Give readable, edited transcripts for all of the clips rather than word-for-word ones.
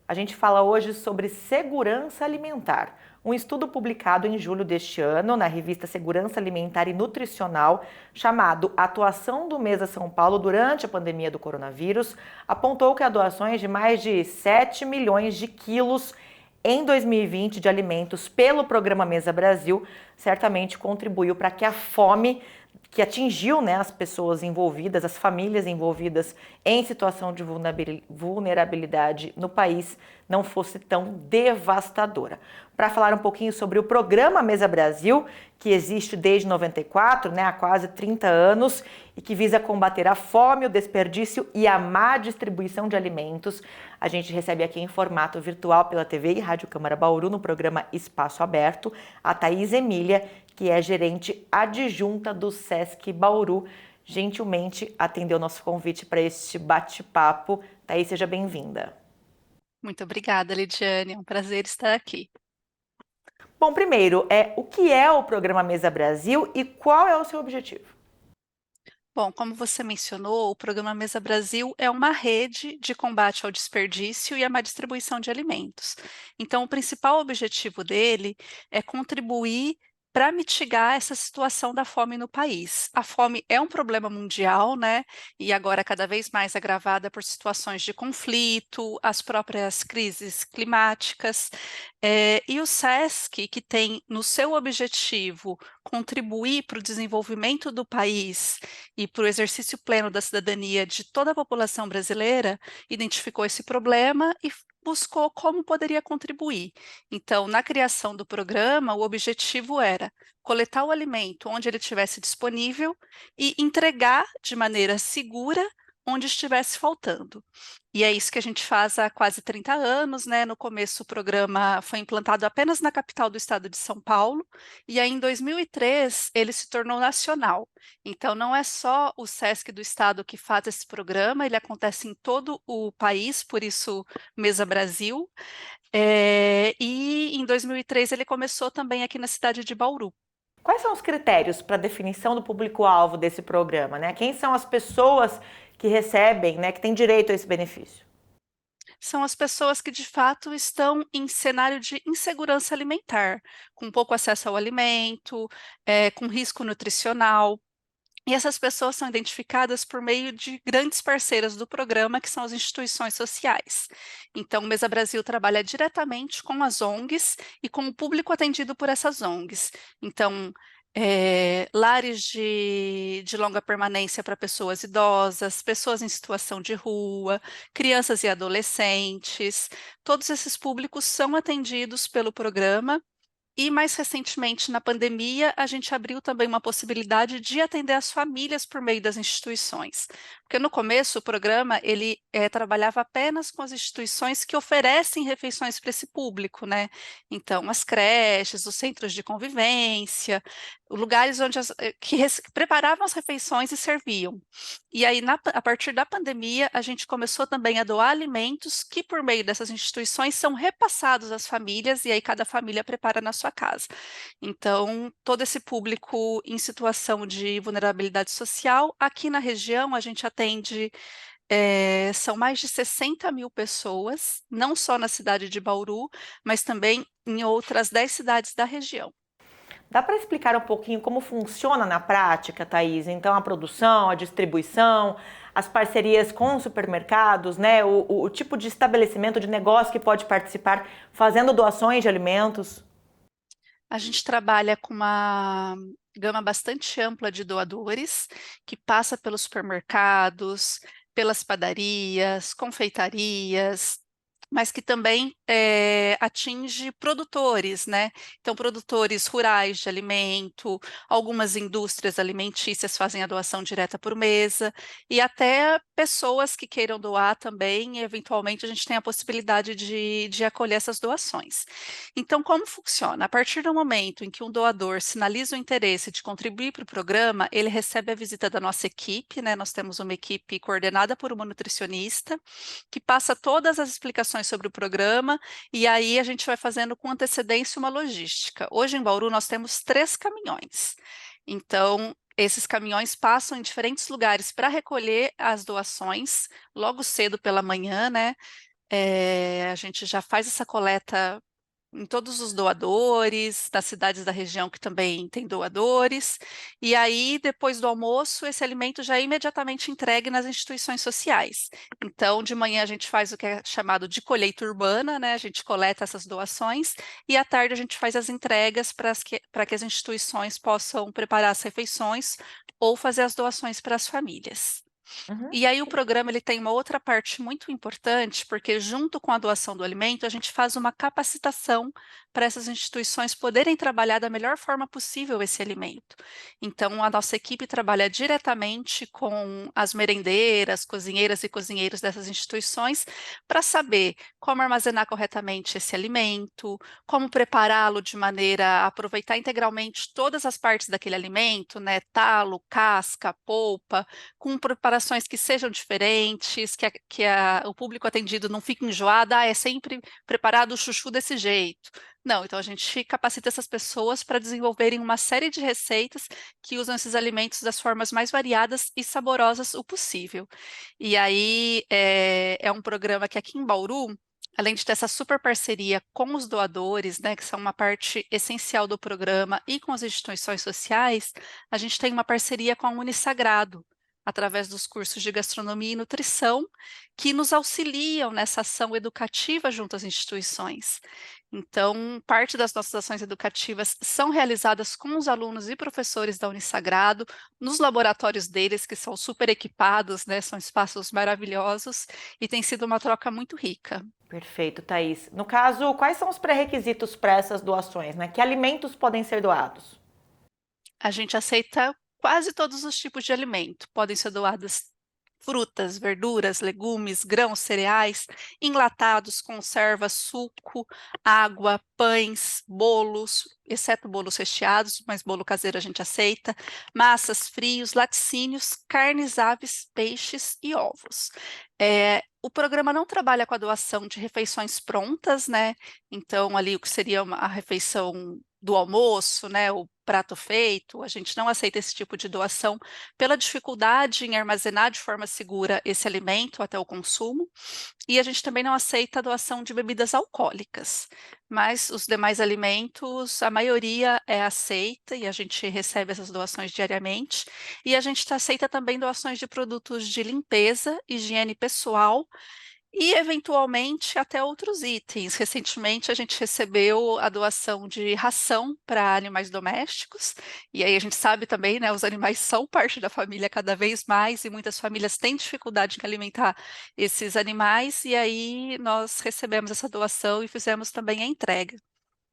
A gente fala hoje sobre segurança alimentar. Um estudo publicado em julho deste ano na revista Segurança Alimentar e Nutricional, chamado Atuação do Mesa São Paulo durante a pandemia do coronavírus, apontou que as doações de mais de 7 milhões de quilos em 2020 de alimentos pelo programa Mesa Brasil certamente contribuiu para que a fome que atingiu, né, as pessoas envolvidas, as famílias envolvidas em situação de vulnerabilidade no país não fosse tão devastadora. Para falar um pouquinho sobre o programa Mesa Brasil, que existe desde 94, né, há quase 30 anos, e que visa combater a fome, o desperdício e a má distribuição de alimentos, a gente recebe aqui em formato virtual pela TV e Rádio Câmara Bauru, no programa Espaço Aberto, a Thaís Emília, que é gerente adjunta do Sesc Bauru, gentilmente atendeu nosso convite para este bate-papo. Thaís, seja bem-vinda. Muito obrigada, Lidiane. É um prazer estar aqui. Bom, primeiro, o que é o programa Mesa Brasil e qual é o seu objetivo? Bom, como você mencionou, o programa Mesa Brasil é uma rede de combate ao desperdício e à má distribuição de alimentos. Então, o principal objetivo dele é contribuir para mitigar essa situação da fome no país. A fome é um problema mundial, né? E agora cada vez mais agravada por situações de conflito, as próprias crises climáticas. E o SESC, que tem no seu objetivo contribuir para o desenvolvimento do país e para o exercício pleno da cidadania de toda a população brasileira, identificou esse problema e buscou como poderia contribuir. Então, na criação do programa, o objetivo era coletar o alimento onde ele estivesse disponível e entregar de maneira segura onde estivesse faltando. E é isso que a gente faz há quase 30 anos, né? No começo, o programa foi implantado apenas na capital do estado de São Paulo, e aí em 2003 ele se tornou nacional. Então, não é só o SESC do estado que faz esse programa, ele acontece em todo o país, por isso Mesa Brasil. E em 2003 ele começou também aqui na cidade de Bauru. Quais são os critérios para a definição do público-alvo desse programa, né? Quem são as pessoas que recebem, né, que têm direito a esse benefício? São as pessoas que de fato estão em cenário de insegurança alimentar, com pouco acesso ao alimento, com risco nutricional. E essas pessoas são identificadas por meio de grandes parceiras do programa, que são as instituições sociais. Então, o Mesa Brasil trabalha diretamente com as ONGs e com o público atendido por essas ONGs. Então, lares de longa permanência para pessoas idosas, pessoas em situação de rua, crianças e adolescentes, todos esses públicos são atendidos pelo programa. E mais recentemente, na pandemia, a gente abriu também uma possibilidade de atender as famílias por meio das instituições. Porque no começo o programa ele trabalhava apenas com as instituições que oferecem refeições para esse público, né? Então, as creches, os centros de convivência, lugares onde que preparavam as refeições e serviam. E aí, a partir da pandemia, a gente começou também a doar alimentos que, por meio dessas instituições, são repassados às famílias, e aí cada família prepara na sua casa. Então, todo esse público em situação de vulnerabilidade social, aqui na região, a gente atende. São mais de 60 mil pessoas, não só na cidade de Bauru, mas também em outras 10 cidades da região. Dá para explicar um pouquinho como funciona na prática, Thaís? Então, a produção, a distribuição, as parcerias com supermercados, né? O tipo de estabelecimento, de negócio que pode participar fazendo doações de alimentos? A gente trabalha com uma gama bastante ampla de doadores, que passa pelos supermercados, pelas padarias, confeitarias, mas que também atinge produtores, né? Então, produtores rurais de alimento, algumas indústrias alimentícias fazem a doação direta por mesa, e até pessoas que queiram doar também, e eventualmente a gente tem a possibilidade de acolher essas doações. Então, como funciona? A partir do momento em que um doador sinaliza o interesse de contribuir para o programa, ele recebe a visita da nossa equipe, né? Nós temos uma equipe coordenada por uma nutricionista, que passa todas as explicações sobre o programa, e aí a gente vai fazendo com antecedência uma logística. Hoje em Bauru nós temos 3 caminhões. Então, esses caminhões passam em diferentes lugares para recolher as doações logo cedo pela manhã, né? A gente já faz essa coleta em todos os doadores, das cidades da região que também tem doadores, e aí, depois do almoço, esse alimento já é imediatamente entregue nas instituições sociais. Então, de manhã a gente faz o que é chamado de colheita urbana, né? A gente coleta essas doações, e à tarde a gente faz as entregas para que as instituições possam preparar as refeições ou fazer as doações para as famílias. Uhum. E aí o programa ele tem uma outra parte muito importante, porque junto com a doação do alimento, a gente faz uma capacitação para essas instituições poderem trabalhar da melhor forma possível esse alimento. Então, a nossa equipe trabalha diretamente com as merendeiras, cozinheiras e cozinheiros dessas instituições para saber como armazenar corretamente esse alimento, como prepará-lo de maneira a aproveitar integralmente todas as partes daquele alimento, né? Talo, casca, polpa, com preparações que sejam diferentes, o público atendido não fique enjoado, é sempre preparado o chuchu desse jeito. Não, então a gente capacita essas pessoas para desenvolverem uma série de receitas que usam esses alimentos das formas mais variadas e saborosas o possível. E aí é um programa que aqui em Bauru, além de ter essa super parceria com os doadores, né, que são uma parte essencial do programa, e com as instituições sociais, a gente tem uma parceria com a Unisagrado, através dos cursos de gastronomia e nutrição, que nos auxiliam nessa ação educativa junto às instituições. Então, parte das nossas ações educativas são realizadas com os alunos e professores da Unisagrado, nos laboratórios deles, que são super equipados, né? São espaços maravilhosos, e tem sido uma troca muito rica. Perfeito, Thaís. No caso, quais são os pré-requisitos para essas doações, né? Que alimentos podem ser doados? A gente aceita quase todos os tipos de alimento. Podem ser doadas frutas, verduras, legumes, grãos, cereais, enlatados, conservas, suco, água, pães, bolos, exceto bolos recheados, mas bolo caseiro a gente aceita, massas, frios, laticínios, carnes, aves, peixes e ovos. O programa não trabalha com a doação de refeições prontas, né? Então, ali o que seria a refeição do almoço, né? O prato feito, a gente não aceita esse tipo de doação pela dificuldade em armazenar de forma segura esse alimento até o consumo, e a gente também não aceita a doação de bebidas alcoólicas, mas os demais alimentos, a maioria é aceita e a gente recebe essas doações diariamente, e a gente aceita também doações de produtos de limpeza, higiene pessoal, e, eventualmente, até outros itens. Recentemente, a gente recebeu a doação de ração para animais domésticos, e aí a gente sabe também, né, os animais são parte da família cada vez mais, e muitas famílias têm dificuldade em alimentar esses animais, e aí nós recebemos essa doação e fizemos também a entrega.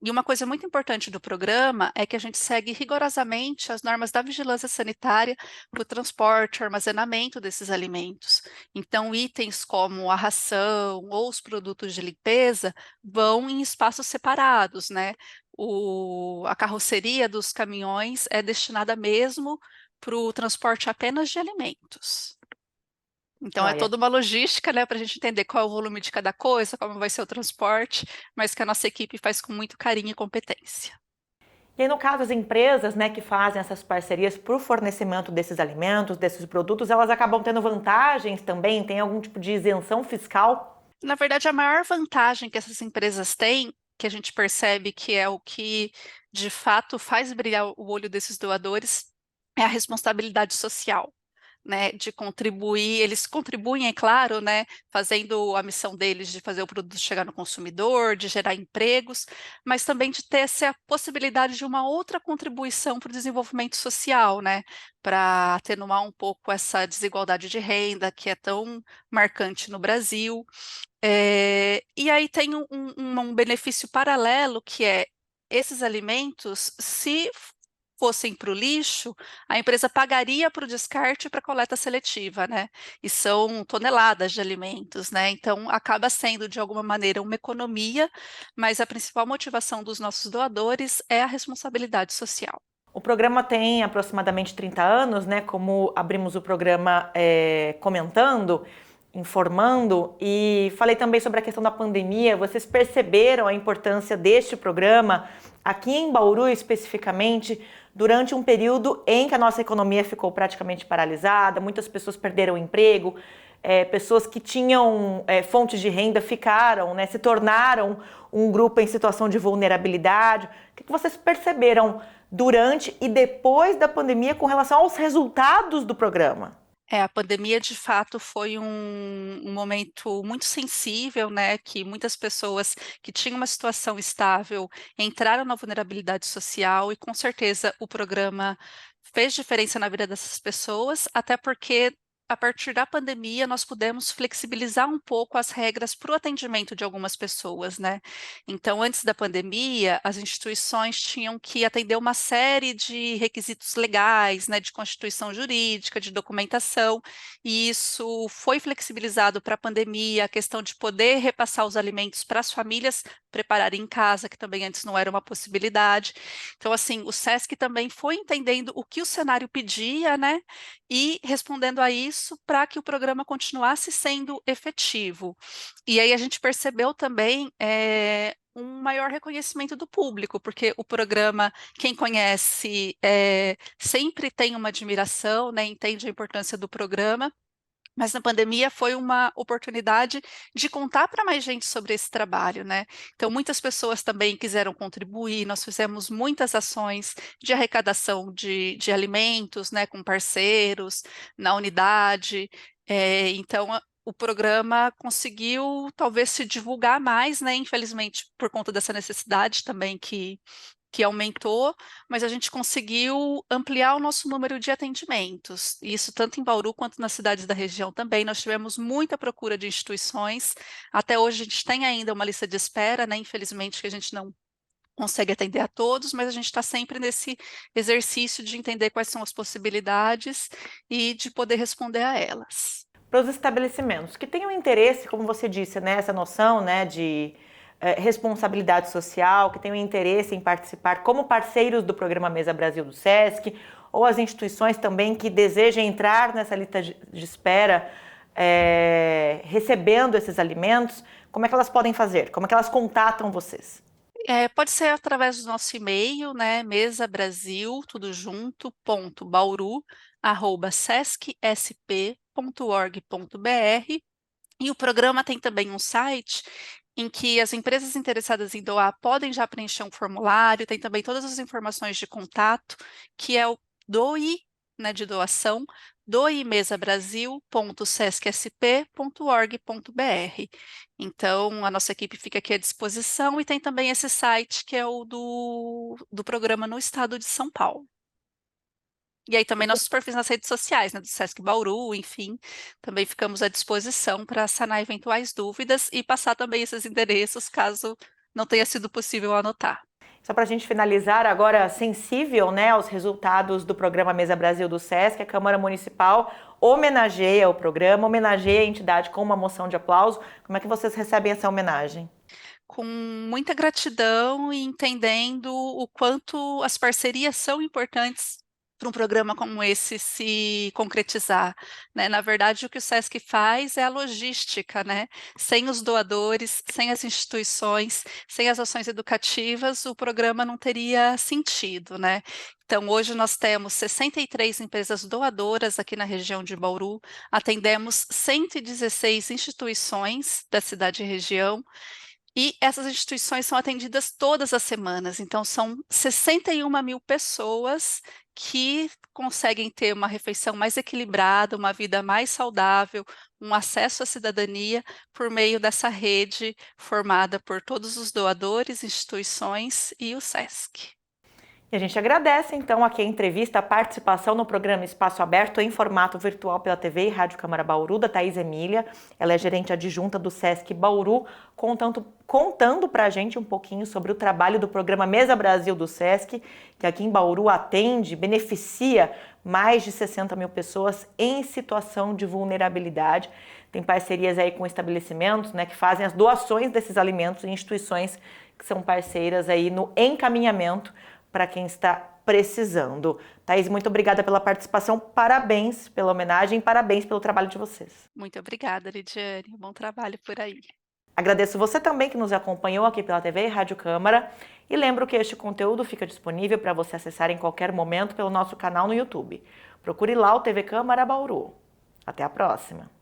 E uma coisa muito importante do programa é que a gente segue rigorosamente as normas da vigilância sanitária para o transporte, armazenamento desses alimentos. Então, itens como a ração ou os produtos de limpeza vão em espaços separados, né? A carroceria dos caminhões é destinada mesmo para o transporte apenas de alimentos. Então, é Joia. toda uma logística, né, para a gente entender qual é o volume de cada coisa, como vai ser o transporte, mas que a nossa equipe faz com muito carinho e competência. E aí, no caso, as empresas, né, que fazem essas parcerias para o fornecimento desses alimentos, desses produtos, elas acabam tendo vantagens também? Tem algum tipo de isenção fiscal? Na verdade, a maior vantagem que essas empresas têm, que a gente percebe que é o que de fato faz brilhar o olho desses doadores, é a responsabilidade social, né, de contribuir, eles contribuem, é claro, né, fazendo a missão deles de fazer o produto chegar no consumidor, de gerar empregos, mas também de ter essa possibilidade de uma outra contribuição para o desenvolvimento social, né, para atenuar um pouco essa desigualdade de renda que é tão marcante no Brasil. E aí tem um benefício paralelo, que é esses alimentos, se fossem para o lixo, a empresa pagaria para o descarte e para a coleta seletiva, né? E são toneladas de alimentos, né? Então acaba sendo, de alguma maneira, uma economia, mas a principal motivação dos nossos doadores é a responsabilidade social. O programa tem aproximadamente 30 anos, né? Como abrimos o programa comentando, informando, e falei também sobre a questão da pandemia. Vocês perceberam a importância deste programa aqui em Bauru especificamente, durante um período em que a nossa economia ficou praticamente paralisada, muitas pessoas perderam o emprego, pessoas que tinham fontes de renda ficaram, né, se tornaram um grupo em situação de vulnerabilidade. O que vocês perceberam durante e depois da pandemia com relação aos resultados do programa? A pandemia de fato foi um momento muito sensível, né? Que muitas pessoas que tinham uma situação estável entraram na vulnerabilidade social e com certeza o programa fez diferença na vida dessas pessoas, até porque a partir da pandemia nós pudemos flexibilizar um pouco as regras para o atendimento de algumas pessoas, né? Então, antes da pandemia, as instituições tinham que atender uma série de requisitos legais, né, de constituição jurídica, de documentação, e isso foi flexibilizado para a pandemia, a questão de poder repassar os alimentos para as famílias prepararem em casa, que também antes não era uma possibilidade. Então, assim, o SESC também foi entendendo o que o cenário pedia, né, e respondendo a isso para que o programa continuasse sendo efetivo. E aí a gente percebeu também um maior reconhecimento do público, porque o programa, quem conhece, sempre tem uma admiração, né, entende a importância do programa. Mas na pandemia foi uma oportunidade de contar para mais gente sobre esse trabalho, né? Então, muitas pessoas também quiseram contribuir, nós fizemos muitas ações de arrecadação de alimentos, né, com parceiros, na unidade. Então, o programa conseguiu talvez se divulgar mais, né? Infelizmente, por conta dessa necessidade também que aumentou, mas a gente conseguiu ampliar o nosso número de atendimentos. Isso tanto em Bauru quanto nas cidades da região também. Nós tivemos muita procura de instituições. Até hoje a gente tem ainda uma lista de espera, né? Infelizmente que a gente não consegue atender a todos, mas a gente está sempre nesse exercício de entender quais são as possibilidades e de poder responder a elas. Para os estabelecimentos que tenham interesse, como você disse, né, essa noção, né, de responsabilidade social, que tenham interesse em participar como parceiros do programa Mesa Brasil do SESC, ou as instituições também que desejem entrar nessa lista de espera recebendo esses alimentos, como é que elas podem fazer? Como é que elas contatam vocês? Pode ser através do nosso e-mail, né, mesabrasil, tudo junto, ponto, bauru, @sescsp.org.br. E o programa tem também um site em que as empresas interessadas em doar podem já preencher um formulário, tem também todas as informações de contato, que é o DOI, né, de doação, doimesabrasil.sescsp.org.br. Então, a nossa equipe fica aqui à disposição e tem também esse site que é o do programa no estado de São Paulo. E aí também nossos perfis nas redes sociais, né, do Sesc Bauru, enfim, também ficamos à disposição para sanar eventuais dúvidas e passar também esses endereços caso não tenha sido possível anotar. Só para a gente finalizar, agora sensível, né, aos resultados do programa Mesa Brasil do SESC, a Câmara Municipal homenageia o programa, homenageia a entidade com uma moção de aplauso. Como é que vocês recebem essa homenagem? Com muita gratidão e entendendo o quanto as parcerias são importantes para um programa como esse se concretizar, né? Na verdade, o que o SESC faz é a logística, né? Sem os doadores, sem as instituições, sem as ações educativas, o programa não teria sentido, né? Então, hoje nós temos 63 empresas doadoras aqui na região de Bauru, atendemos 116 instituições da cidade e região, e essas instituições são atendidas todas as semanas, então são 61 mil pessoas que conseguem ter uma refeição mais equilibrada, uma vida mais saudável, um acesso à cidadania por meio dessa rede formada por todos os doadores, instituições e o SESC. E a gente agradece, então, aqui a entrevista, a participação no programa Espaço Aberto em formato virtual pela TV e Rádio Câmara Bauru, da Thaís Emília. Ela é gerente adjunta do SESC Bauru, contando para a gente um pouquinho sobre o trabalho do programa Mesa Brasil do SESC, que aqui em Bauru atende, beneficia mais de 60 mil pessoas em situação de vulnerabilidade. Tem parcerias aí com estabelecimentos, né, que fazem as doações desses alimentos em instituições que são parceiras aí no encaminhamento para quem está precisando. Thaís, muito obrigada pela participação, parabéns pela homenagem, parabéns pelo trabalho de vocês. Muito obrigada, Lidiane, bom trabalho por aí. Agradeço você também que nos acompanhou aqui pela TV e Rádio Câmara e lembro que este conteúdo fica disponível para você acessar em qualquer momento pelo nosso canal no YouTube. Procure lá o TV Câmara Bauru. Até a próxima!